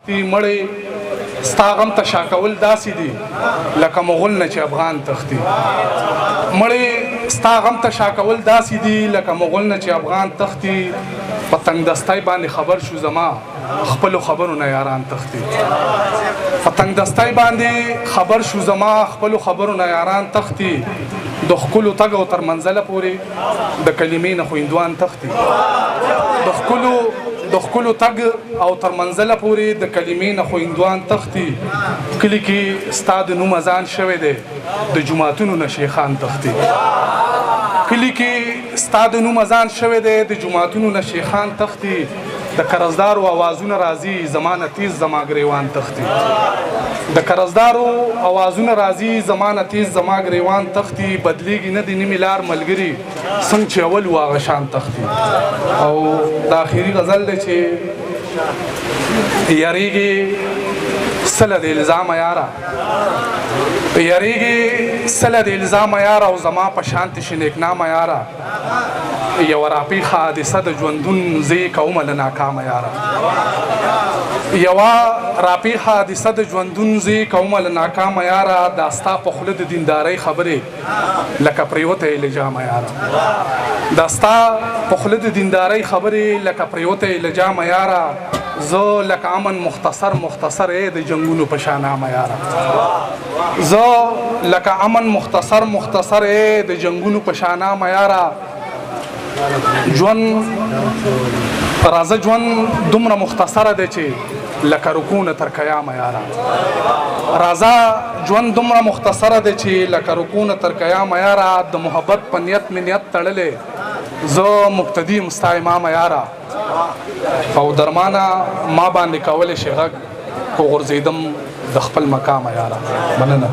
مړی ستا غم ته شا کول داسې دي لکه مغول نه چې افغان تښتي. مړی ستا غم ته شا کول داسې دي لکه مغول نه چې افغان تښتي. په تنګ دستی باندې خبر شو زما خپلو خبرو نه یاران تښتي. په تنګ دستی باندې خبر شو زما خپلو خبرو نه یاران تښتي. د ښکلو تګ او تر منزله پورې د کلمې نه خو هندوان تښتي. د ښکلو تګ او تر منزله پورې د کلمې نه خو هندوان تښتي. کلي کې ستا د نوم اذان شوی دی د جوماتونو نه شیخان تښتي. کلي کې ستا د نوم اذان شوی دی د جوماتونو نه شیخان تښتي. د قرضدارو اوازونه راځي زمانه تیز زما ګریوان تښتي. د قرضدارو اوازونه راځي زمانه تیز زما ګریوان تښتي. بدلیږي نه د نیمې لار ملګري څنګه چې اول و هغه شان تښتي. او د آخري غزل دی چې یریږي سله د الزامه یاره یریږي سله د الزامه یاره او زما په شانتې شي نیکنامه یاره. یوه راپېښه حادثه د ژوندون زه یې کومه له ناکامه یاره. یوه راپېښه حادثه د ژوندون زه یې کومه له ناکامه یاره. دا ستا په خوله د دیندارۍ خبرې لکه پرېوته یې لجامه یاره. دا ستا په خوله د دیندارۍ خبرې لکه پرېوته یې لجامه یاره. زه لکه امن مختصر د جنګونو په شانامه یاره. زه لکه امن مختصر د جنګونو په شانامه یاره. ژوند راځه ژوند دومره مختصره دی چې لکه رکونه تر قیامه یاره. راځه ژوند دومره مختصره دی چې لکه رکونه تر قیامه یاره. د محبت په نیت مې نیت تړلی زه مبتدي یم ستا امامه یاره. او درمانه ما باندې کولی شي غږ خو غورځېدم د خپل مقامه یاره. مننه.